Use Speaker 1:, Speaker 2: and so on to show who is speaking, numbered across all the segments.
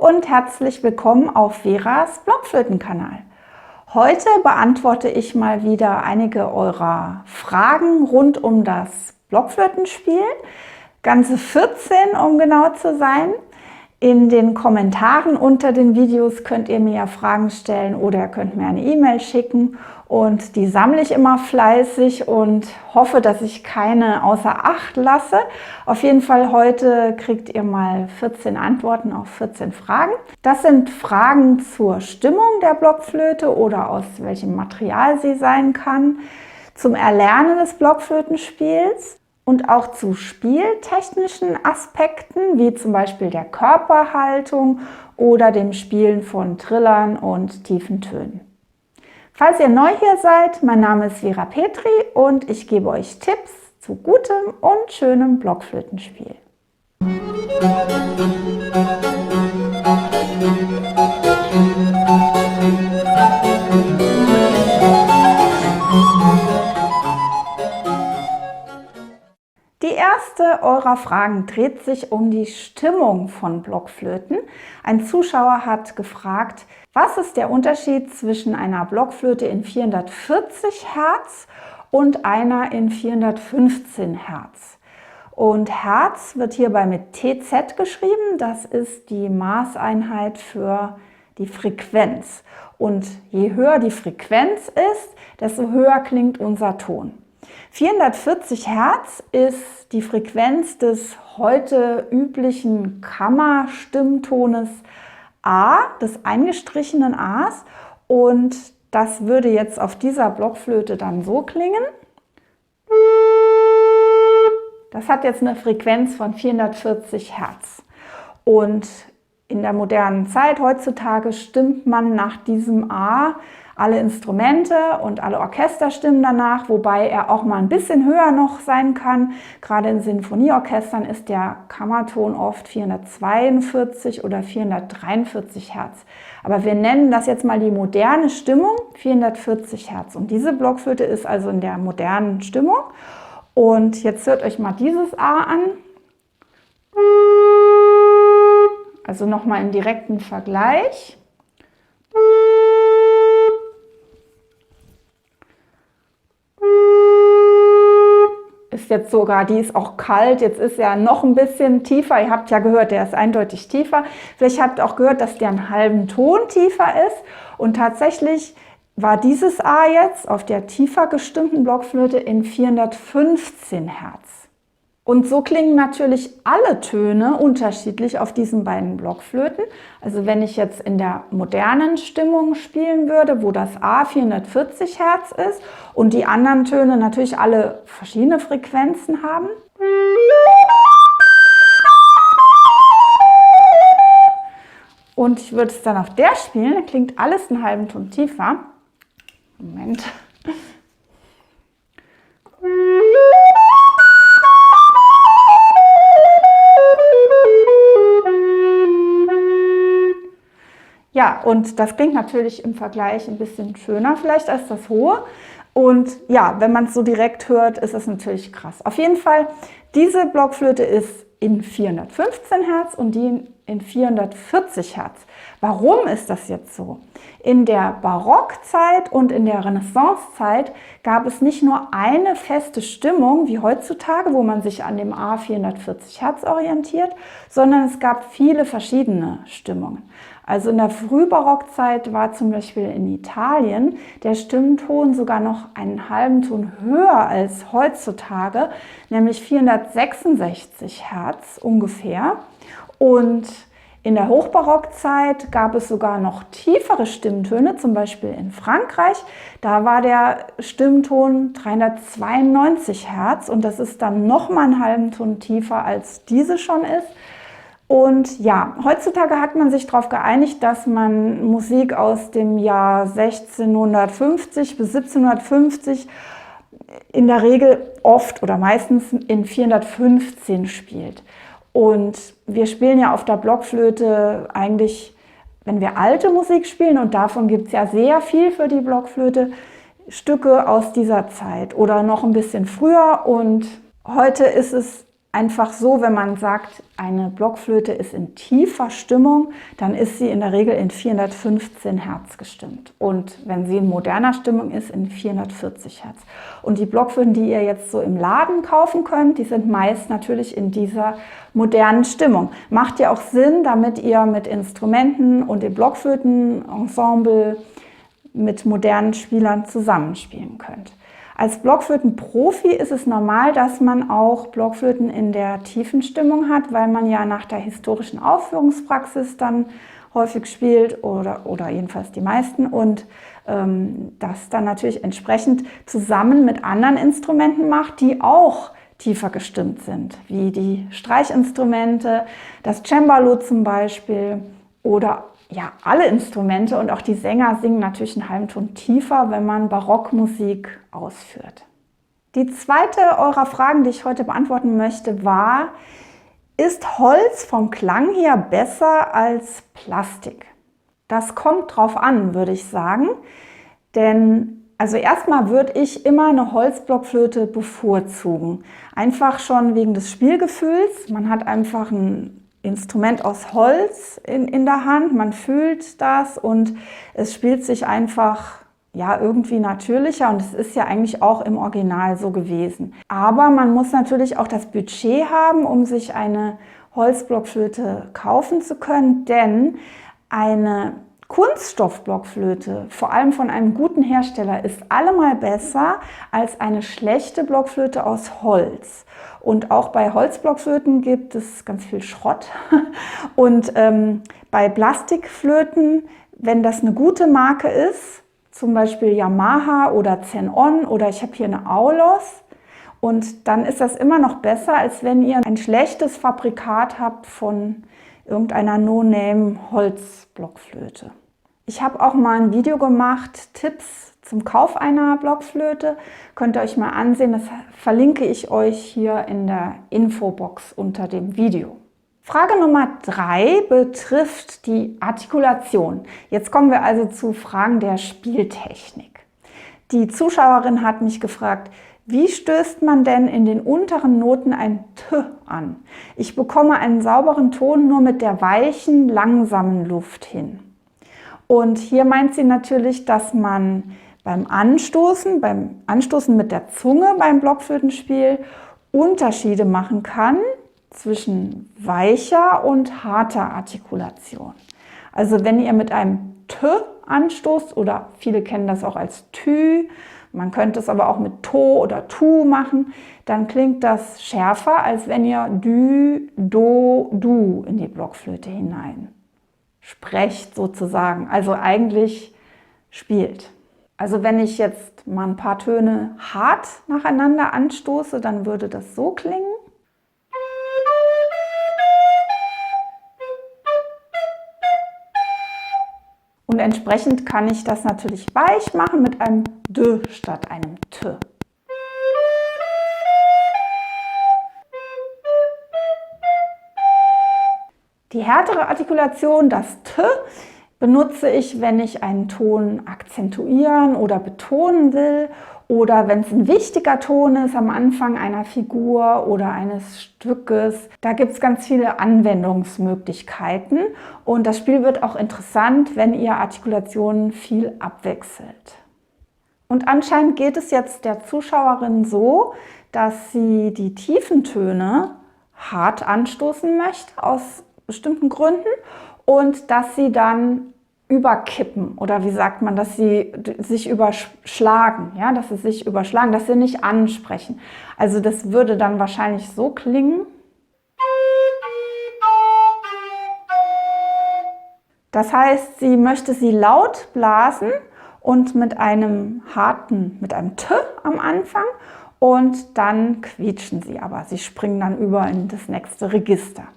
Speaker 1: und herzlich willkommen auf Veras Blockflötenkanal. Heute beantworte ich mal wieder einige eurer Fragen rund um das Blockflötenspiel. Ganze 14, um genau zu sein. In den Kommentaren unter den Videos könnt ihr mir ja Fragen stellen oder könnt mir eine E-Mail schicken und die sammle ich immer fleißig und hoffe, dass ich keine außer Acht lasse. Auf jeden Fall heute kriegt ihr mal 14 Antworten auf 14 Fragen. Das sind Fragen zur Stimmung der Blockflöte oder aus welchem Material sie sein kann, zum Erlernen des Blockflötenspiels und auch zu spieltechnischen Aspekten, wie zum Beispiel der Körperhaltung oder dem Spielen von Trillern und tiefen Tönen. Falls ihr neu hier seid, mein Name ist Vera Petri und ich gebe euch Tipps zu gutem und schönem Blockflötenspiel. Die erste eurer Fragen dreht sich um die Stimmung von Blockflöten. Ein Zuschauer hat gefragt, was ist der Unterschied zwischen einer Blockflöte in 440 Hertz und einer in 415 Hertz? Und Hertz wird hierbei mit TZ geschrieben, das ist die Maßeinheit für die Frequenz. Und je höher die Frequenz ist, desto höher klingt unser Ton. 440 Hertz ist die Frequenz des heute üblichen Kammerstimmtones A, des eingestrichenen A's, und das würde jetzt auf dieser Blockflöte dann so klingen. Das hat jetzt eine Frequenz von 440 Hertz. Und in der modernen Zeit heutzutage stimmt man nach diesem A alle Instrumente und alle Orchester stimmen danach, wobei er auch mal ein bisschen höher noch sein kann. Gerade in Sinfonieorchestern ist der Kammerton oft 442 oder 443 Hertz. Aber wir nennen das jetzt mal die moderne Stimmung, 440 Hertz. Und diese Blockflöte ist also in der modernen Stimmung. Und jetzt hört euch mal dieses A an. Also nochmal im direkten Vergleich. Ist jetzt sogar, die ist auch kalt, jetzt ist er noch ein bisschen tiefer. Ihr habt ja gehört, der ist eindeutig tiefer. Vielleicht habt ihr auch gehört, dass der einen halben Ton tiefer ist. Und tatsächlich war dieses A jetzt auf der tiefer gestimmten Blockflöte in 415 Hertz. Und so klingen natürlich alle Töne unterschiedlich auf diesen beiden Blockflöten. Also wenn ich jetzt in der modernen Stimmung spielen würde, wo das A 440 Hertz ist und die anderen Töne natürlich alle verschiedene Frequenzen haben. Und ich würde es dann auf der spielen, dann klingt alles einen halben Ton tiefer. Moment. Ja, und das klingt natürlich im Vergleich ein bisschen schöner vielleicht als das hohe. Und ja, wenn man es so direkt hört, ist es natürlich krass. Auf jeden Fall, diese Blockflöte ist in 415 Hertz und die in 440 Hertz. Warum ist das jetzt so? In der Barockzeit und in der Renaissancezeit gab es nicht nur eine feste Stimmung wie heutzutage, wo man sich an dem A 440 Hertz orientiert, sondern es gab viele verschiedene Stimmungen. Also in der Frühbarockzeit war zum Beispiel in Italien der Stimmton sogar noch einen halben Ton höher als heutzutage, nämlich 466 Hertz ungefähr. Und in der Hochbarockzeit gab es sogar noch tiefere Stimmtöne, zum Beispiel in Frankreich. Da war der Stimmton 392 Hertz und das ist dann nochmal einen halben Ton tiefer als diese schon ist. Und ja, heutzutage hat man sich darauf geeinigt, dass man Musik aus dem Jahr 1650 bis 1750 in der Regel oft oder meistens in 415 spielt. Und wir spielen ja auf der Blockflöte eigentlich, wenn wir alte Musik spielen, und davon gibt es ja sehr viel für die Blockflöte, Stücke aus dieser Zeit oder noch ein bisschen früher. Und heute ist es einfach so, wenn man sagt, eine Blockflöte ist in tiefer Stimmung, dann ist sie in der Regel in 415 Hertz gestimmt. Und wenn sie in moderner Stimmung ist, in 440 Hertz. Und die Blockflöten, die ihr jetzt so im Laden kaufen könnt, die sind meist natürlich in dieser modernen Stimmung. Macht ja auch Sinn, damit ihr mit Instrumenten und dem Blockflötenensemble mit modernen Spielern zusammenspielen könnt. Als Blockflötenprofi ist es normal, dass man auch Blockflöten in der tiefen Stimmung hat, weil man ja nach der historischen Aufführungspraxis dann häufig spielt oder jedenfalls die meisten und das dann natürlich entsprechend zusammen mit anderen Instrumenten macht, die auch tiefer gestimmt sind, wie die Streichinstrumente, das Cembalo zum Beispiel oder ja, alle Instrumente und auch die Sänger singen natürlich einen halben Ton tiefer, wenn man Barockmusik ausführt. Die zweite eurer Fragen, die ich heute beantworten möchte, war, ist Holz vom Klang her besser als Plastik? Das kommt drauf an, würde ich sagen, denn also erstmal würde ich immer eine Holzblockflöte bevorzugen. Einfach schon wegen des Spielgefühls. Man hat einfach ein Instrument aus Holz in der Hand, man fühlt das und es spielt sich einfach ja irgendwie natürlicher und es ist ja eigentlich auch im Original so gewesen. Aber man muss natürlich auch das Budget haben, um sich eine Holzblockflöte kaufen zu können, denn eine Kunststoffblockflöte, vor allem von einem guten Hersteller, ist allemal besser als eine schlechte Blockflöte aus Holz. Und auch bei Holzblockflöten gibt es ganz viel Schrott. Und bei Plastikflöten, wenn das eine gute Marke ist, zum Beispiel Yamaha oder Zen-On oder ich habe hier eine Aulos, und dann ist das immer noch besser, als wenn ihr ein schlechtes Fabrikat habt von irgendeiner No-Name-Holzblockflöte. Ich habe auch mal ein Video gemacht, Tipps zum Kauf einer Blockflöte. Könnt ihr euch mal ansehen, das verlinke ich euch hier in der Infobox unter dem Video. Frage Nummer 3 betrifft die Artikulation. Jetzt kommen wir also zu Fragen der Spieltechnik. Die Zuschauerin hat mich gefragt, wie stößt man denn in den unteren Noten ein T an? Ich bekomme einen sauberen Ton nur mit der weichen, langsamen Luft hin. Und hier meint sie natürlich, dass man beim Anstoßen mit der Zunge beim Blockflötenspiel Unterschiede machen kann zwischen weicher und harter Artikulation. Also wenn ihr mit einem T anstoßt oder viele kennen das auch als Tü, man könnte es aber auch mit To oder Tu machen, dann klingt das schärfer, als wenn ihr Dü, Do, Du in die Blockflöte hinein sprecht sozusagen, also eigentlich spielt. Also wenn ich jetzt mal ein paar Töne hart nacheinander anstoße, dann würde das so klingen. Und entsprechend kann ich das natürlich weich machen mit einem D statt einem T. Die härtere Artikulation, das T, benutze ich, wenn ich einen Ton akzentuieren oder betonen will oder wenn es ein wichtiger Ton ist am Anfang einer Figur oder eines Stückes. Da gibt es ganz viele Anwendungsmöglichkeiten und das Spiel wird auch interessant, wenn ihr Artikulationen viel abwechselt. Und anscheinend geht es jetzt der Zuschauerin so, dass sie die tiefen Töne hart anstoßen möchte aus bestimmten Gründen und dass sie dann überkippen oder wie sagt man, dass sie sich überschlagen, ja, dass sie nicht ansprechen. Also das würde dann wahrscheinlich so klingen. Das heißt, sie möchte sie laut blasen und mit einem T am Anfang und dann quietschen sie aber. Sie springen dann über in das nächste Register.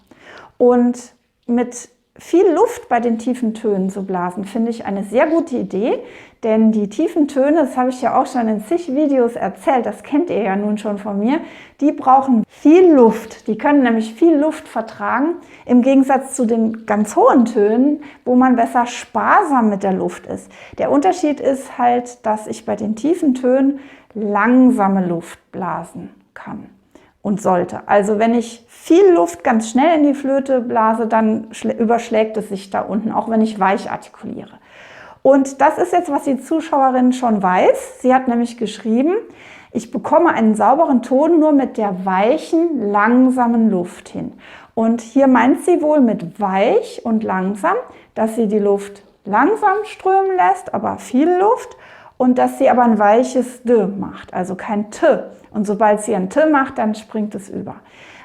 Speaker 1: Und mit viel Luft bei den tiefen Tönen zu blasen, finde ich eine sehr gute Idee, denn die tiefen Töne, das habe ich ja auch schon in zig Videos erzählt, das kennt ihr ja nun schon von mir, die brauchen viel Luft, die können nämlich viel Luft vertragen, im Gegensatz zu den ganz hohen Tönen, wo man besser sparsam mit der Luft ist. Der Unterschied ist halt, dass ich bei den tiefen Tönen langsame Luft blasen kann. und sollte. Also wenn ich viel Luft ganz schnell in die Flöte blase, dann überschlägt es sich da unten, auch wenn ich weich artikuliere. Und das ist jetzt, was die Zuschauerin schon weiß. Sie hat nämlich geschrieben, ich bekomme einen sauberen Ton nur mit der weichen, langsamen Luft hin. Und hier meint sie wohl mit weich und langsam, dass sie die Luft langsam strömen lässt, aber viel Luft, und dass sie aber ein weiches D macht, also kein T. Und sobald sie ein T macht, dann springt es über.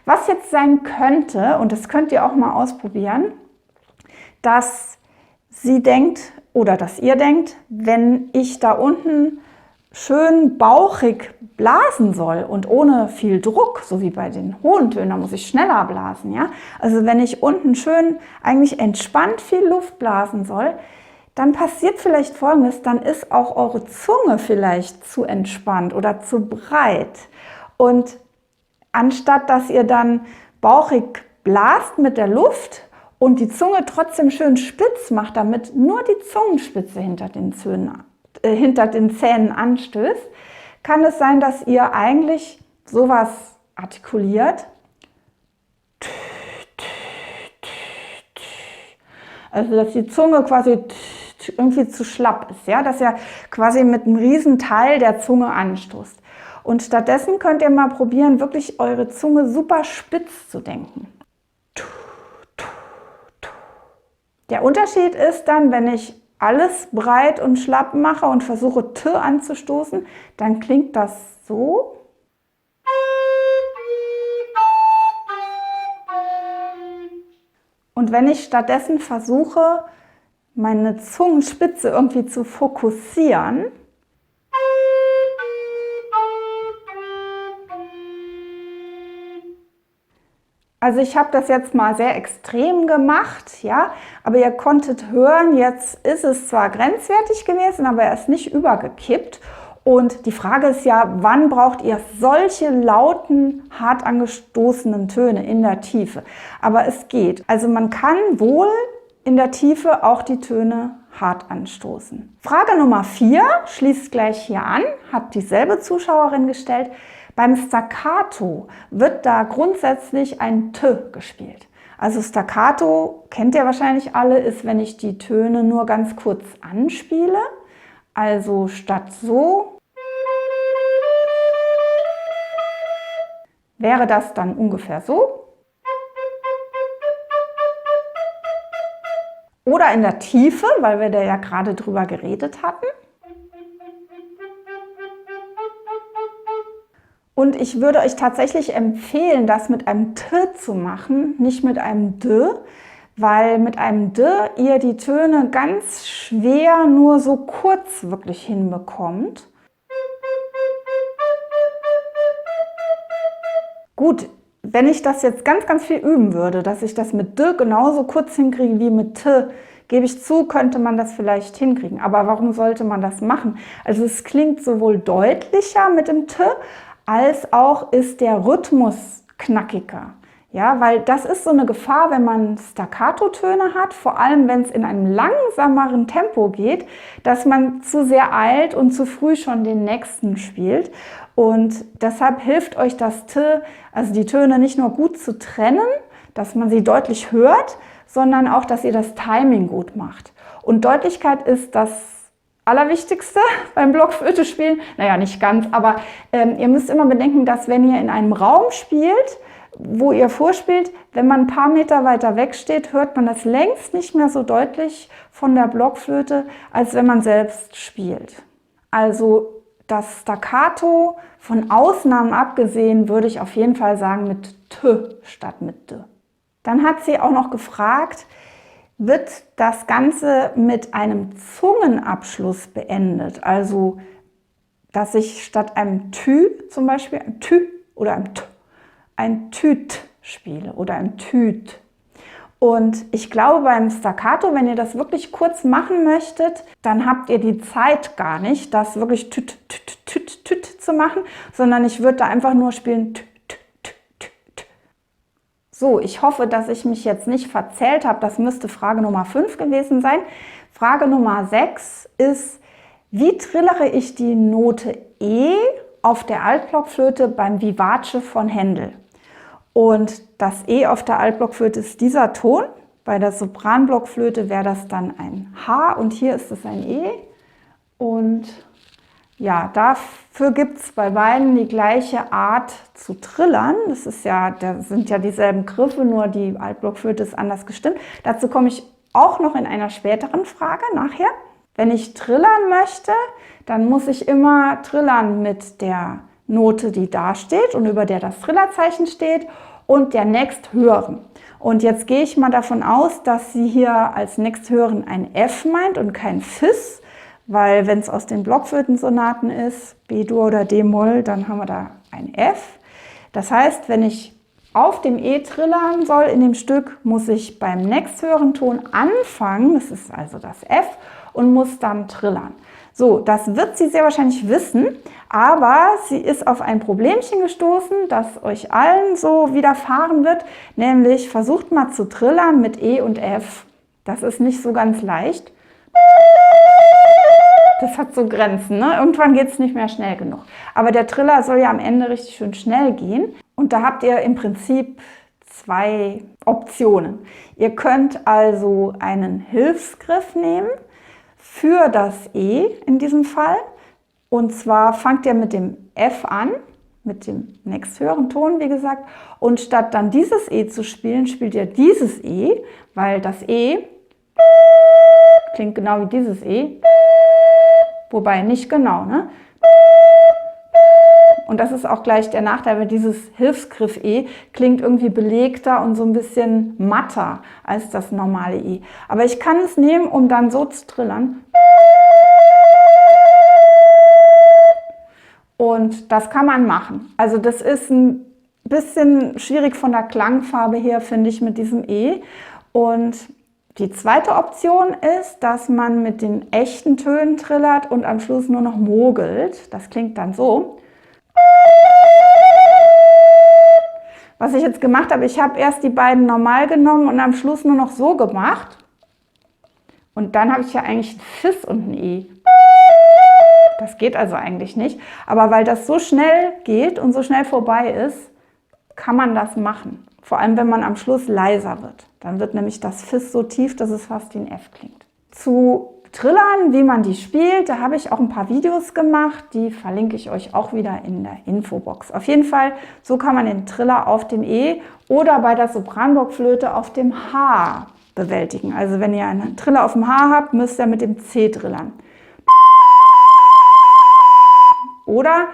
Speaker 1: Was jetzt sein könnte, und das könnt ihr auch mal ausprobieren, dass sie denkt oder dass ihr denkt, wenn ich da unten schön bauchig blasen soll und ohne viel Druck, so wie bei den hohen Tönen, da muss ich schneller blasen, ja? Also wenn ich unten schön eigentlich entspannt viel Luft blasen soll, dann passiert vielleicht Folgendes, dann ist auch eure Zunge vielleicht zu entspannt oder zu breit. Und anstatt dass ihr dann bauchig blast mit der Luft und die Zunge trotzdem schön spitz macht, damit nur die Zungenspitze hinter den Zähnen anstößt, kann es sein, dass ihr eigentlich sowas artikuliert. Also dass die Zunge quasi irgendwie zu schlapp ist, ja? Dass ihr quasi mit einem riesen Teil der Zunge anstoßt. Und stattdessen könnt ihr mal probieren, wirklich eure Zunge super spitz zu denken. Der Unterschied ist dann, wenn ich alles breit und schlapp mache und versuche T anzustoßen, dann klingt das so. Und wenn ich stattdessen versuche, meine Zungenspitze irgendwie zu fokussieren, also ich habe das jetzt mal sehr extrem gemacht, ja, aber ihr konntet hören, jetzt ist es zwar grenzwertig gewesen, aber er ist nicht übergekippt. Und die Frage ist ja, wann braucht ihr solche lauten, hart angestoßenen Töne in der Tiefe? Aber es geht. Also man kann wohl in der Tiefe auch die Töne hart anstoßen. Frage Nummer 4 schließt gleich hier an, hat dieselbe Zuschauerin gestellt. Beim Staccato wird da grundsätzlich ein T gespielt. Also Staccato, kennt ihr wahrscheinlich alle, ist, wenn ich die Töne nur ganz kurz anspiele. Also statt so wäre das dann ungefähr so. Oder in der Tiefe, weil wir da ja gerade drüber geredet hatten. Und ich würde euch tatsächlich empfehlen, das mit einem T zu machen, nicht mit einem D, weil mit einem D ihr die Töne ganz schwer nur so kurz wirklich hinbekommt. Gut, wenn ich das jetzt ganz, ganz viel üben würde, dass ich das mit D genauso kurz hinkriege wie mit T, gebe ich zu, könnte man das vielleicht hinkriegen. Aber warum sollte man das machen? Also es klingt sowohl deutlicher mit dem T, als auch ist der Rhythmus knackiger. Ja, weil das ist so eine Gefahr, wenn man Staccato-Töne hat, vor allem wenn es in einem langsameren Tempo geht, dass man zu sehr eilt und zu früh schon den nächsten spielt. Und deshalb hilft euch das T, also die Töne nicht nur gut zu trennen, dass man sie deutlich hört, sondern auch, dass ihr das Timing gut macht. Und Deutlichkeit ist das Allerwichtigste beim Blockflöte spielen. Naja, nicht ganz, aber ihr müsst immer bedenken, dass wenn ihr in einem Raum spielt, wo ihr vorspielt, wenn man ein paar Meter weiter weg steht, hört man das längst nicht mehr so deutlich von der Blockflöte, als wenn man selbst spielt. Also das Staccato, von Ausnahmen abgesehen, würde ich auf jeden Fall sagen mit T statt mit D. Dann hat sie auch noch gefragt, wird das Ganze mit einem Zungenabschluss beendet? Also, dass ich statt einem Tü zum Beispiel ein Tü oder ein T, ein Tüt spiele oder ein Tüt. Und ich glaube, beim Staccato, wenn ihr das wirklich kurz machen möchtet, dann habt ihr die Zeit gar nicht, das wirklich Tüt, Tüt, Tüt, Tüt zu machen, sondern ich würde da einfach nur spielen Tüt, Tüt, Tüt, Tüt. So, ich hoffe, dass ich mich jetzt nicht verzählt habe. Das müsste Frage Nummer 5 gewesen sein. Frage Nummer 6 ist, wie trillere ich die Note E auf der Altblockflöte beim Vivace von Händel. Und das E auf der Altblockflöte ist dieser Ton. Bei der Sopranblockflöte wäre das dann ein H und hier ist es ein E. Und ja, dafür gibt es bei beiden die gleiche Art zu trillern. Das sind ja dieselben Griffe, nur die Altblockflöte ist anders gestimmt. Dazu komme ich auch noch in einer späteren Frage nachher. Wenn ich trillern möchte, dann muss ich immer trillern mit der Note, die da steht und über der das Trillerzeichen steht und der nächsthöheren. Und jetzt gehe ich mal davon aus, dass sie hier als nächsthöheren ein F meint und kein Fis, weil wenn es aus den Blockflötensonaten ist, B-Dur oder D-Moll, dann haben wir da ein F. Das heißt, wenn ich auf dem E trillern soll in dem Stück, muss ich beim nächsthöheren Ton anfangen, das ist also das F, und muss dann trillern. So, das wird sie sehr wahrscheinlich wissen, aber sie ist auf ein Problemchen gestoßen, das euch allen so widerfahren wird, nämlich versucht mal zu trillern mit E und F. Das ist nicht so ganz leicht. Das hat so Grenzen, ne? Irgendwann geht es nicht mehr schnell genug. Aber der Triller soll ja am Ende richtig schön schnell gehen. Und da habt ihr im Prinzip zwei Optionen. Ihr könnt also einen Hilfsgriff nehmen für das E in diesem Fall. Und zwar fangt ihr mit dem F an, mit dem nächsthöheren Ton, wie gesagt. Und statt dann dieses E zu spielen, spielt ihr dieses E, weil das E klingt genau wie dieses E. Wobei nicht genau, ne? Und das ist auch gleich der Nachteil, weil dieses Hilfsgriff E klingt irgendwie belegter und so ein bisschen matter als das normale E. Aber ich kann es nehmen, um dann so zu trillern. Und das kann man machen. Also das ist ein bisschen schwierig von der Klangfarbe her, finde ich, mit diesem E. Und die zweite Option ist, dass man mit den echten Tönen trillert und am Schluss nur noch mogelt. Das klingt dann so. Was ich jetzt gemacht habe, ich habe erst die beiden normal genommen und am Schluss nur noch so gemacht. Und dann habe ich ja eigentlich ein Fis und ein E. Das geht also eigentlich nicht. Aber weil das so schnell geht und so schnell vorbei ist, kann man das machen. Vor allem, wenn man am Schluss leiser wird. Dann wird nämlich das Fis so tief, dass es fast wie ein F klingt. Zu Trillern, wie man die spielt, da habe ich auch ein paar Videos gemacht. Die verlinke ich euch auch wieder in der Infobox. Auf jeden Fall, so kann man den Triller auf dem E oder bei der Sopranblockflöte auf dem H bewältigen. Also wenn ihr einen Triller auf dem H habt, müsst ihr mit dem C trillern. Oder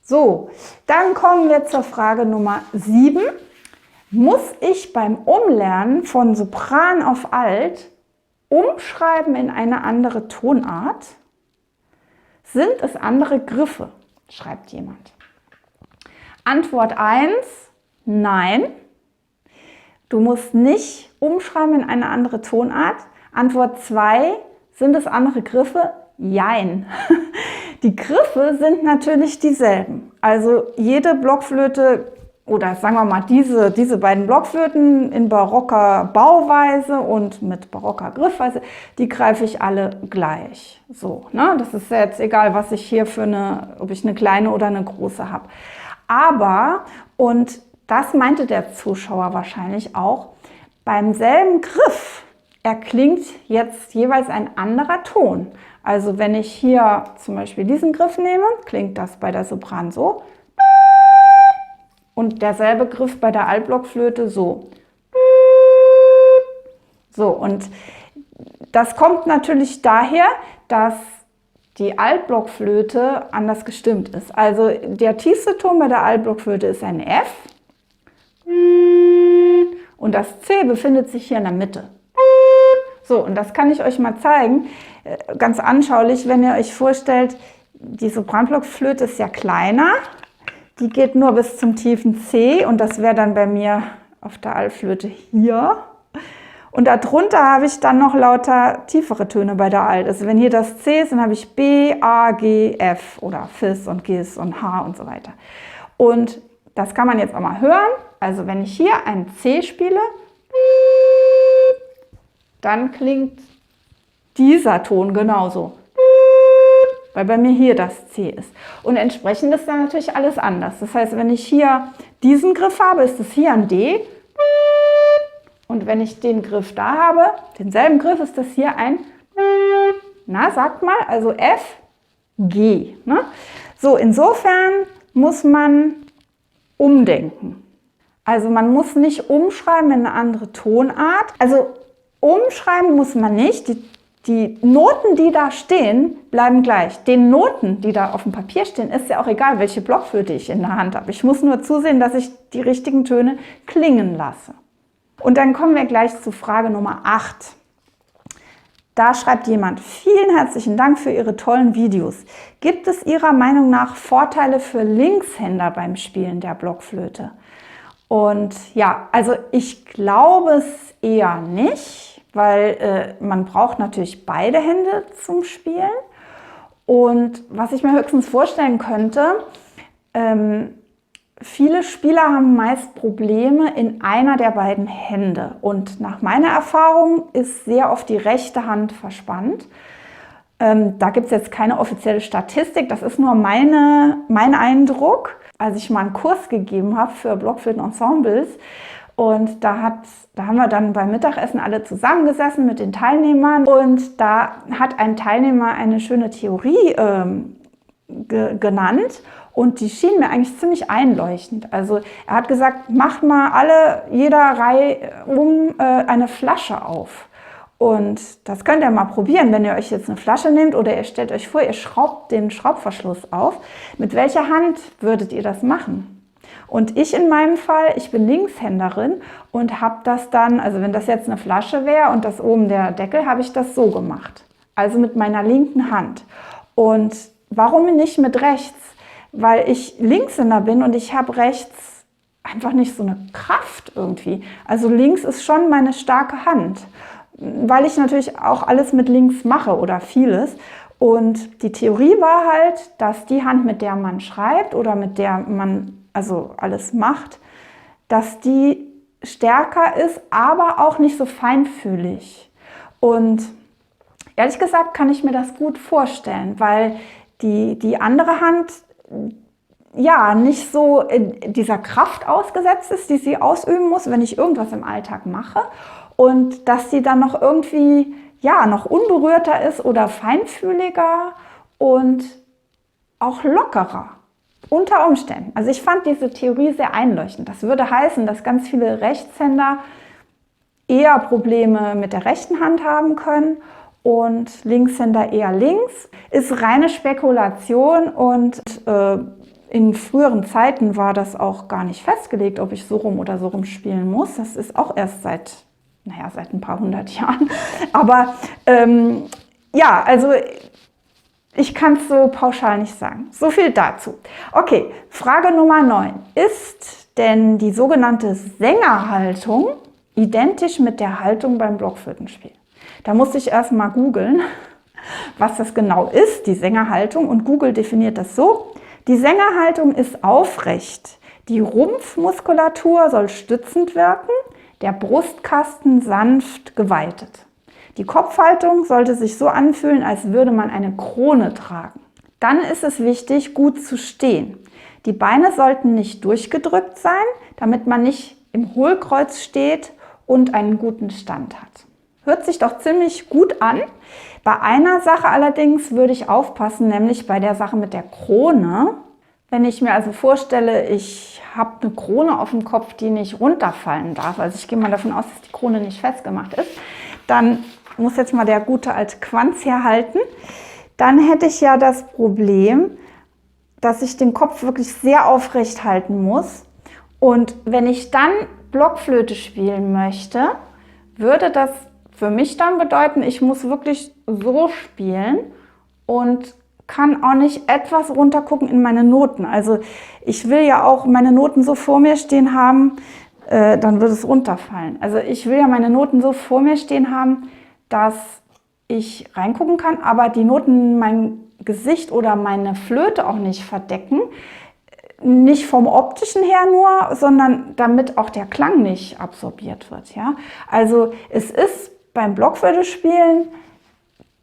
Speaker 1: so, dann kommen wir zur Frage Nummer 7. Muss ich beim Umlernen von Sopran auf Alt umschreiben in eine andere Tonart? Sind es andere Griffe? Schreibt jemand. Antwort 1, nein. Du musst nicht umschreiben in eine andere Tonart. Antwort 2, sind es andere Griffe? Jein. Die Griffe sind natürlich dieselben. Also jede Blockflöte oder sagen wir mal diese beiden Blockflöten in barocker Bauweise und mit barocker Griffweise, die greife ich alle gleich. So, ne? Das ist ja jetzt egal, was ich hier ob ich eine kleine oder eine große habe. Aber, und das meinte der Zuschauer wahrscheinlich auch, beim selben Griff erklingt jetzt jeweils ein anderer Ton. Also wenn ich hier zum Beispiel diesen Griff nehme, klingt das bei der Sopran so. Und derselbe Griff bei der Altblockflöte so. So, und das kommt natürlich daher, dass die Altblockflöte anders gestimmt ist. Also der tiefste Ton bei der Altblockflöte ist ein F. Und das C befindet sich hier in der Mitte. So, und das kann ich euch mal zeigen, ganz anschaulich, wenn ihr euch vorstellt, die Sopranblockflöte ist ja kleiner, die geht nur bis zum tiefen C und das wäre dann bei mir auf der Altflöte hier. Und darunter habe ich dann noch lauter tiefere Töne bei der Alt. Also wenn hier das C ist, dann habe ich B, A, G, F oder Fis und Gis und H und so weiter. Und das kann man jetzt auch mal hören. Also wenn ich hier ein C spiele, dann klingt dieser Ton genauso. weil bei mir hier das C ist. Und entsprechend ist dann natürlich alles anders. Das heißt, wenn ich hier diesen Griff habe, ist es hier ein D. Und wenn ich den Griff da habe, denselben Griff, ist das hier ein, na, sagt mal, also F, G. Ne? So, insofern muss man umdenken. Also man muss nicht umschreiben in eine andere Tonart. Also umschreiben muss man nicht. Die Noten, die da stehen, bleiben gleich. Den Noten, die da auf dem Papier stehen, ist ja auch egal, welche Blockflöte ich in der Hand habe. Ich muss nur zusehen, dass ich die richtigen Töne klingen lasse. Und dann kommen wir gleich zu Frage Nummer 8. Da schreibt jemand: Vielen herzlichen Dank für Ihre tollen Videos. Gibt es Ihrer Meinung nach Vorteile für Linkshänder beim Spielen der Blockflöte? Und ja, also ich glaube es eher nicht, weil man braucht natürlich beide Hände zum Spielen. Und was ich mir höchstens vorstellen könnte, viele Spieler haben meist Probleme in einer der beiden Hände. Und nach meiner Erfahrung ist sehr oft die rechte Hand verspannt. Da gibt es jetzt keine offizielle Statistik, das ist nur mein Eindruck, als ich mal einen Kurs gegeben habe für Blockflötenensembles. Und da haben wir dann beim Mittagessen alle zusammengesessen mit den Teilnehmern. Und da hat ein Teilnehmer eine schöne Theorie genannt. Und die schien mir eigentlich ziemlich einleuchtend. Also er hat gesagt, macht mal jeder Reihe eine Flasche auf. Und das könnt ihr mal probieren, wenn ihr euch jetzt eine Flasche nehmt oder ihr stellt euch vor, ihr schraubt den Schraubverschluss auf. Mit welcher Hand würdet ihr das machen? Und ich in meinem Fall, ich bin Linkshänderin und habe das dann, also wenn das jetzt eine Flasche wäre und das oben der Deckel, habe ich das so gemacht. Also mit meiner linken Hand. Und warum nicht mit rechts? Weil ich Linkshänder bin und ich habe rechts einfach nicht so eine Kraft irgendwie. Also links ist schon meine starke Hand, weil ich natürlich auch alles mit links mache oder vieles. Und die Theorie war halt, dass die Hand, mit der man schreibt oder mit der man also alles macht, dass die stärker ist, aber auch nicht so feinfühlig. Und ehrlich gesagt kann ich mir das gut vorstellen, weil die andere Hand ja nicht so dieser Kraft ausgesetzt ist, die sie ausüben muss, wenn ich irgendwas im Alltag mache, und dass sie dann noch irgendwie ja noch unberührter ist oder feinfühliger und auch lockerer unter Umständen. Also ich fand diese Theorie sehr einleuchtend. Das würde heißen, dass ganz viele Rechtshänder eher Probleme mit der rechten Hand haben können und Linkshänder eher links. Ist reine Spekulation und in früheren Zeiten war das auch gar nicht festgelegt, ob ich so rum oder so rum spielen muss. Das ist auch erst seit ein paar hundert Jahren. Aber ja, also ich kann es so pauschal nicht sagen. So viel dazu. Okay, Frage Nummer 9. Ist denn die sogenannte Sängerhaltung identisch mit der Haltung beim Blockflötenspiel? Da musste ich erst mal googeln, was das genau ist, die Sängerhaltung. Und Google definiert das so: Die Sängerhaltung ist aufrecht. Die Rumpfmuskulatur soll stützend wirken, der Brustkasten sanft geweitet. Die Kopfhaltung sollte sich so anfühlen, als würde man eine Krone tragen. Dann ist es wichtig, gut zu stehen. Die Beine sollten nicht durchgedrückt sein, damit man nicht im Hohlkreuz steht und einen guten Stand hat. Hört sich doch ziemlich gut an. Bei einer Sache allerdings würde ich aufpassen, nämlich bei der Sache mit der Krone. Wenn ich mir also vorstelle, ich habe eine Krone auf dem Kopf, die nicht runterfallen darf, also ich gehe mal davon aus, dass die Krone nicht festgemacht ist, dann muss jetzt mal der gute alte Quanz herhalten, dann hätte ich ja das Problem, dass ich den Kopf wirklich sehr aufrecht halten muss. Und wenn ich dann Blockflöte spielen möchte, würde das für mich dann bedeuten, ich muss wirklich so spielen und kann auch nicht etwas runtergucken in meine Noten. Also ich will ja auch meine Noten so vor mir stehen haben, dann wird es runterfallen. Also ich will ja meine Noten so vor mir stehen haben, dass ich reingucken kann, aber die Noten mein Gesicht oder meine Flöte auch nicht verdecken. Nicht vom optischen her nur, sondern damit auch der Klang nicht absorbiert wird. Ja? Also es ist beim Blockflöte-Spielen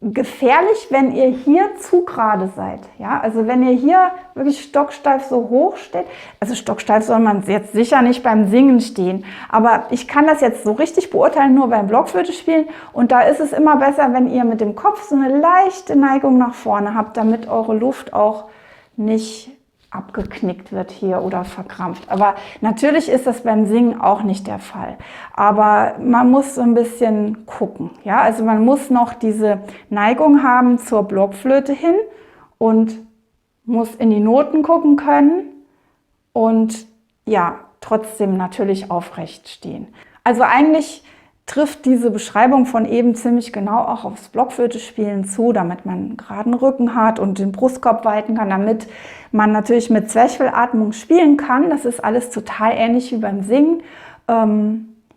Speaker 1: gefährlich, wenn ihr hier zu gerade seid. Ja, also wenn ihr hier wirklich stocksteif so hoch steht, also stocksteif soll man jetzt sicher nicht beim Singen stehen, aber ich kann das jetzt so richtig beurteilen, nur beim Blockflöte spielen, und da ist es immer besser, wenn ihr mit dem Kopf so eine leichte Neigung nach vorne habt, damit eure Luft auch nicht abgeknickt wird hier oder verkrampft. Aber natürlich ist das beim Singen auch nicht der Fall. Aber man muss so ein bisschen gucken. Ja? Also man muss noch diese Neigung haben zur Blockflöte hin und muss in die Noten gucken können und ja, trotzdem natürlich aufrecht stehen. Also eigentlich trifft diese Beschreibung von eben ziemlich genau auch aufs Blockflöte-Spielen zu, damit man einen geraden Rücken hat und den Brustkorb weiten kann, damit man natürlich mit Zwerchfellatmung spielen kann. Das ist alles total ähnlich wie beim Singen.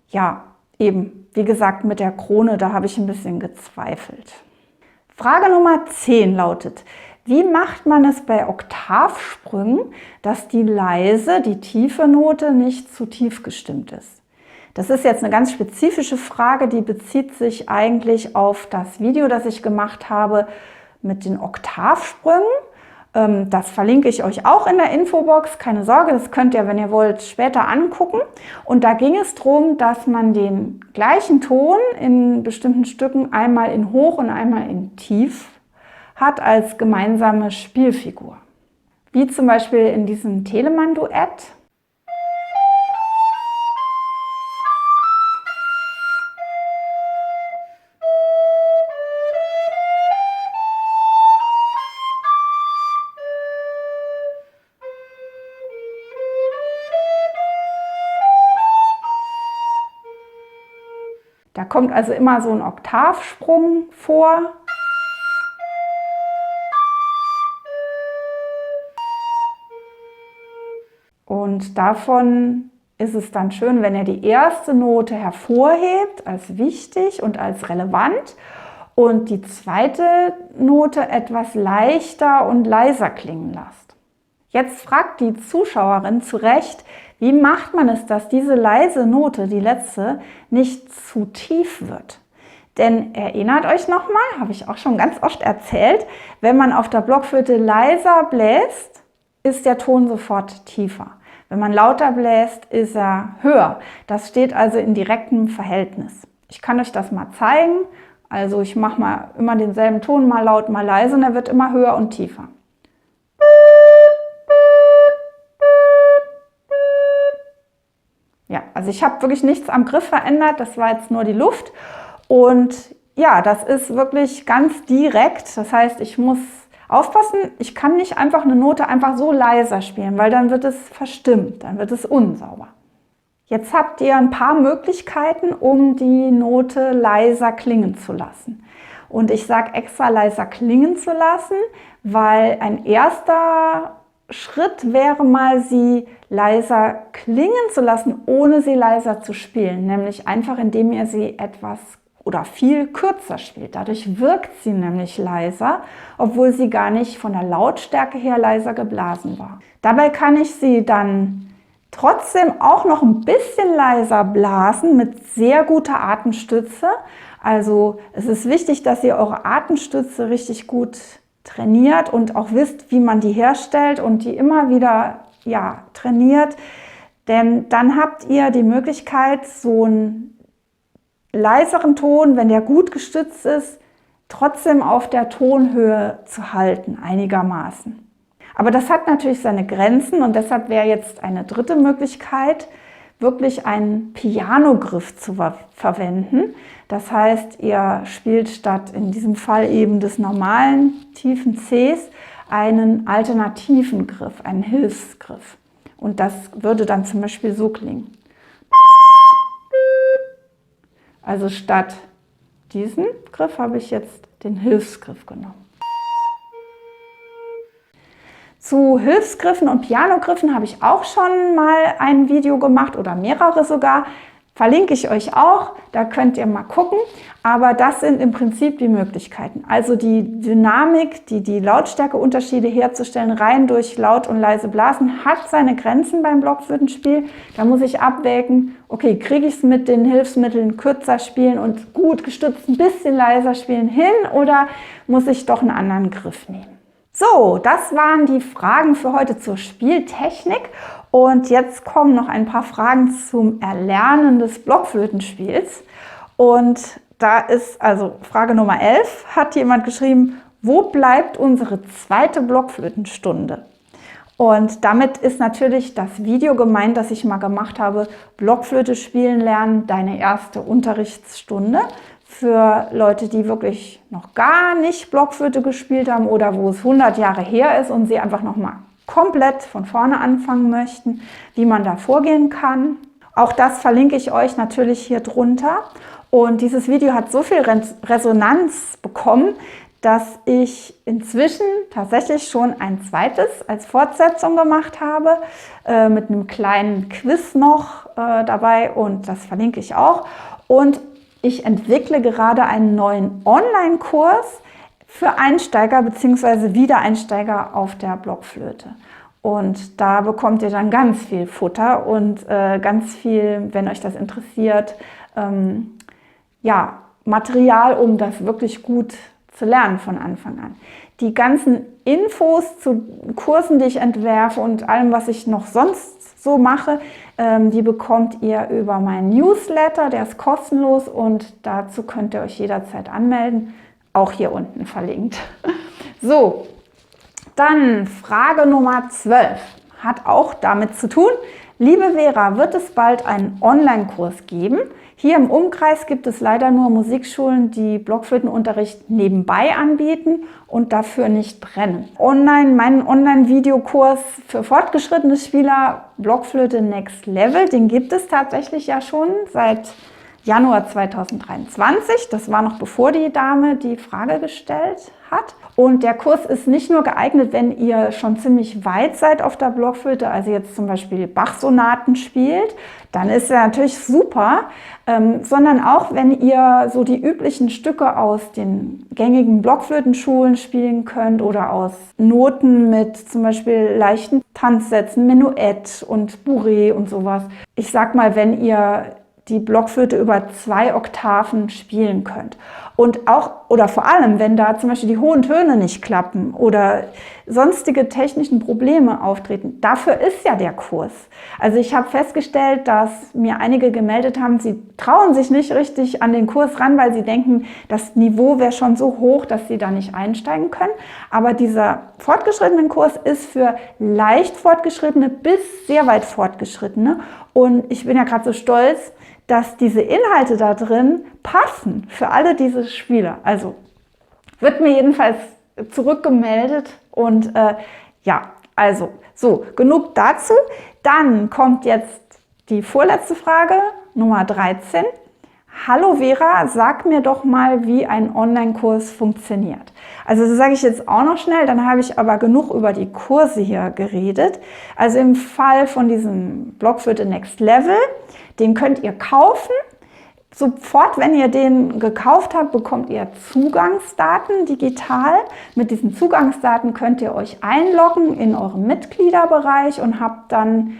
Speaker 1: Ja, eben, wie gesagt, mit der Krone, da habe ich ein bisschen gezweifelt. Frage Nummer 10 lautet: Wie macht man es bei Oktavsprüngen, dass die leise, die tiefe Note nicht zu tief gestimmt ist? Das ist jetzt eine ganz spezifische Frage, die bezieht sich eigentlich auf das Video, das ich gemacht habe mit den Oktavsprüngen. Das verlinke ich euch auch in der Infobox, keine Sorge, das könnt ihr, wenn ihr wollt, später angucken. Und da ging es darum, dass man den gleichen Ton in bestimmten Stücken einmal in Hoch und einmal in Tief hat als gemeinsame Spielfigur. Wie zum Beispiel in diesem Telemann-Duett. Da kommt also immer so ein Oktavsprung vor. Und davon ist es dann schön, wenn ihr die erste Note hervorhebt als wichtig und als relevant und die zweite Note etwas leichter und leiser klingen lasst. Jetzt fragt die Zuschauerin zu Recht, wie macht man es, dass diese leise Note, die letzte, nicht zu tief wird? Denn erinnert euch nochmal, habe ich auch schon ganz oft erzählt, wenn man auf der Blockflöte leiser bläst, ist der Ton sofort tiefer. Wenn man lauter bläst, ist er höher. Das steht also in direktem Verhältnis. Ich kann euch das mal zeigen. Also ich mache mal immer denselben Ton, mal laut, mal leise, und er wird immer höher und tiefer. Ja, also ich habe wirklich nichts am Griff verändert, das war jetzt nur die Luft. Und ja, das ist wirklich ganz direkt. Das heißt, ich muss aufpassen, ich kann nicht einfach eine Note einfach so leiser spielen, weil dann wird es verstimmt, dann wird es unsauber. Jetzt habt ihr ein paar Möglichkeiten, um die Note leiser klingen zu lassen. Und ich sage extra leiser klingen zu lassen, weil ein erster Schritt wäre mal, sie leiser klingen zu lassen, ohne sie leiser zu spielen. Nämlich einfach, indem ihr sie etwas oder viel kürzer spielt. Dadurch wirkt sie nämlich leiser, obwohl sie gar nicht von der Lautstärke her leiser geblasen war. Dabei kann ich sie dann trotzdem auch noch ein bisschen leiser blasen mit sehr guter Atemstütze. Also es ist wichtig, dass ihr eure Atemstütze richtig gut trainiert und auch wisst, wie man die herstellt und die immer wieder trainiert. Denn dann habt ihr die Möglichkeit, so einen leiseren Ton, wenn der gut gestützt ist, trotzdem auf der Tonhöhe zu halten, einigermaßen. Aber das hat natürlich seine Grenzen und deshalb wäre jetzt eine dritte Möglichkeit, wirklich einen Pianogriff zu verwenden. Das heißt, ihr spielt statt in diesem Fall eben des normalen tiefen Cs einen alternativen Griff, einen Hilfsgriff. Und das würde dann zum Beispiel so klingen. Also statt diesen Griff habe ich jetzt den Hilfsgriff genommen. Zu Hilfsgriffen und Pianogriffen habe ich auch schon mal ein Video gemacht oder mehrere sogar. Verlinke ich euch auch, da könnt ihr mal gucken. Aber das sind im Prinzip die Möglichkeiten. Also die Dynamik, die Lautstärkeunterschiede herzustellen, rein durch laut und leise Blasen, hat seine Grenzen beim Blockflötenspiel. Da muss ich abwägen, okay, kriege ich es mit den Hilfsmitteln kürzer spielen und gut gestützt ein bisschen leiser spielen hin oder muss ich doch einen anderen Griff nehmen? So, das waren die Fragen für heute zur Spieltechnik. Und jetzt kommen noch ein paar Fragen zum Erlernen des Blockflötenspiels. Und da ist also Frage Nummer 11, hat jemand geschrieben, wo bleibt unsere zweite Blockflötenstunde? Und damit ist natürlich das Video gemeint, das ich mal gemacht habe, Blockflöte spielen lernen, deine erste Unterrichtsstunde. Für Leute, die wirklich noch gar nicht Blockflöte gespielt haben oder wo es 100 Jahre her ist und sie einfach noch mal komplett von vorne anfangen möchten, wie man da vorgehen kann. Auch das verlinke ich euch natürlich hier drunter. Und dieses Video hat so viel Resonanz bekommen, dass ich inzwischen tatsächlich schon ein zweites als Fortsetzung gemacht habe, mit einem kleinen Quiz noch dabei und das verlinke ich auch. Und ich entwickle gerade einen neuen Online-Kurs für Einsteiger bzw. Wiedereinsteiger auf der Blockflöte. Und da bekommt ihr dann ganz viel Futter und ganz viel, wenn euch das interessiert, ja, Material, um das wirklich gut zu lernen von Anfang an. Die ganzen Infos zu Kursen, die ich entwerfe und allem, was ich noch sonst so mache, die bekommt ihr über meinen Newsletter, der ist kostenlos und dazu könnt ihr euch jederzeit anmelden, auch hier unten verlinkt. So, dann Frage Nummer 12, hat auch damit zu tun. Liebe Vera, wird es bald einen Online-Kurs geben? Hier im Umkreis gibt es leider nur Musikschulen, die Blockflötenunterricht nebenbei anbieten und dafür nicht brennen. Meinen Online-Videokurs für fortgeschrittene Spieler Blockflöte Next Level, den gibt es tatsächlich ja schon seit Januar 2023. Das war noch bevor die Dame die Frage gestellt hat. Und der Kurs ist nicht nur geeignet, wenn ihr schon ziemlich weit seid auf der Blockflöte, also jetzt zum Beispiel Bach-Sonaten spielt, dann ist er natürlich super, sondern auch, wenn ihr so die üblichen Stücke aus den gängigen Blockflötenschulen spielen könnt oder aus Noten mit zum Beispiel leichten Tanzsätzen, Menuett und Bourrée und sowas. Ich sag mal, wenn ihr die Blockflöte über 2 Oktaven spielen könnt. Und auch, oder vor allem, wenn da zum Beispiel die hohen Töne nicht klappen oder sonstige technischen Probleme auftreten, dafür ist ja der Kurs. Also ich habe festgestellt, dass mir einige gemeldet haben, sie trauen sich nicht richtig an den Kurs ran, weil sie denken, das Niveau wäre schon so hoch, dass sie da nicht einsteigen können. Aber dieser fortgeschrittene Kurs ist für leicht Fortgeschrittene bis sehr weit Fortgeschrittene. Und ich bin ja gerade so stolz, dass diese Inhalte da drin passen für alle diese Spieler. Also wird mir jedenfalls zurückgemeldet und ja, also so, genug dazu. Dann kommt jetzt die vorletzte Frage, Nummer 13. Hallo Vera, sag mir doch mal, wie ein Online-Kurs funktioniert. Also das sage ich jetzt auch noch schnell, dann habe ich aber genug über die Kurse hier geredet. Also im Fall von diesem Blockflöte Next Level, den könnt ihr kaufen. Sofort, wenn ihr den gekauft habt, bekommt ihr Zugangsdaten digital. Mit diesen Zugangsdaten könnt ihr euch einloggen in eurem Mitgliederbereich und habt dann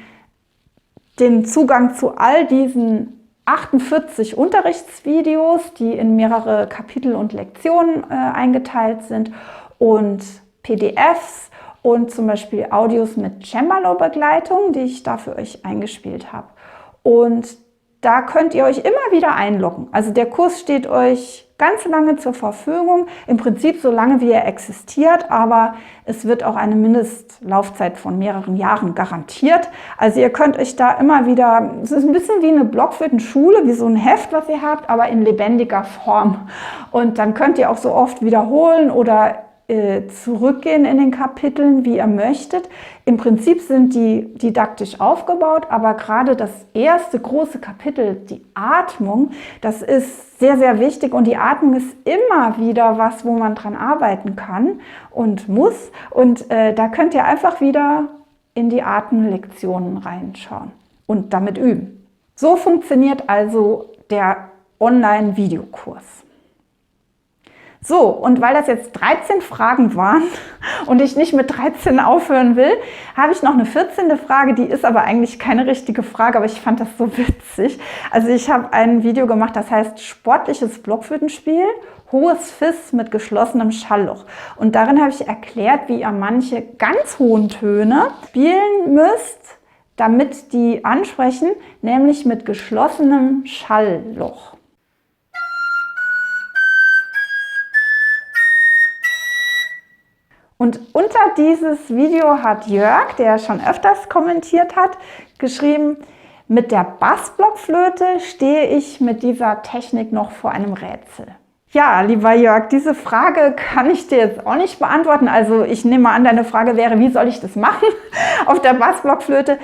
Speaker 1: den Zugang zu all diesen 48 Unterrichtsvideos, die in mehrere Kapitel und Lektionen eingeteilt sind und PDFs und zum Beispiel Audios mit Cembalo-Begleitung, die ich da für euch eingespielt habe. Und da könnt ihr euch immer wieder einloggen. Also der Kurs steht euch ganz lange zur Verfügung, im Prinzip so lange wie er existiert, aber es wird auch eine Mindestlaufzeit von mehreren Jahren garantiert. Also ihr könnt euch da immer wieder, es ist ein bisschen wie eine Blockflötenschule, wie so ein Heft, was ihr habt, aber in lebendiger Form. Und dann könnt ihr auch so oft wiederholen oder zurückgehen in den Kapiteln, wie ihr möchtet. Im Prinzip sind die didaktisch aufgebaut, aber gerade das erste große Kapitel, die Atmung, das ist sehr, sehr wichtig und die Atmung ist immer wieder was, wo man dran arbeiten kann und muss und da könnt ihr einfach wieder in die Atemlektionen reinschauen und damit üben. So funktioniert also der Online-Videokurs. So, und weil das jetzt 13 Fragen waren und ich nicht mit 13 aufhören will, habe ich noch eine 14. Frage, die ist aber eigentlich keine richtige Frage, aber ich fand das so witzig. Also ich habe ein Video gemacht, das heißt sportliches Blockflötenspiel, hohes Fis mit geschlossenem Schallloch. Und darin habe ich erklärt, wie ihr manche ganz hohen Töne spielen müsst, damit die ansprechen, nämlich mit geschlossenem Schallloch. Und unter dieses Video hat Jörg, der schon öfters kommentiert hat, geschrieben, mit der Bassblockflöte stehe ich mit dieser Technik noch vor einem Rätsel. Ja, lieber Jörg, diese Frage kann ich dir jetzt auch nicht beantworten. Also ich nehme an, deine Frage wäre, wie soll ich das machen auf der Bassblockflöte?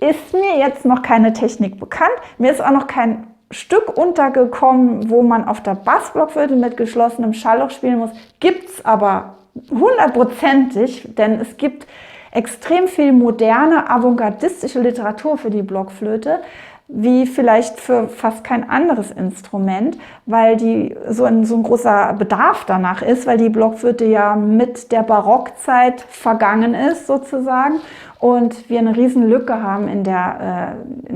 Speaker 1: Ist mir jetzt noch keine Technik bekannt. Mir ist auch noch kein Stück untergekommen, wo man auf der Bassblockflöte mit geschlossenem Schallloch spielen muss. Gibt es aber hundertprozentig, denn es gibt extrem viel moderne, avantgardistische Literatur für die Blockflöte, wie vielleicht für fast kein anderes Instrument, weil die so ein großer Bedarf danach ist, weil die Blockflöte ja mit der Barockzeit vergangen ist sozusagen und wir eine riesen Lücke haben in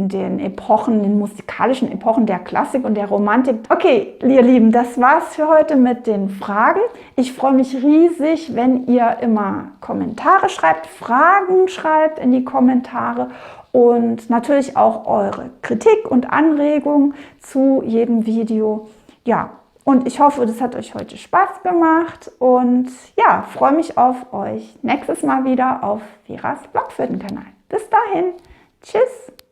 Speaker 1: den Epochen, den musikalischen Epochen der Klassik und der Romantik. Okay, ihr Lieben, das war's für heute mit den Fragen. Ich freue mich riesig, wenn ihr immer Kommentare schreibt, Fragen schreibt in die Kommentare und natürlich auch eure Kritik und Anregungen zu jedem Video. Ja, und ich hoffe, das hat euch heute Spaß gemacht und ja, freue mich auf euch nächstes Mal wieder auf Veras Blockflötenkanal. Bis dahin, tschüss!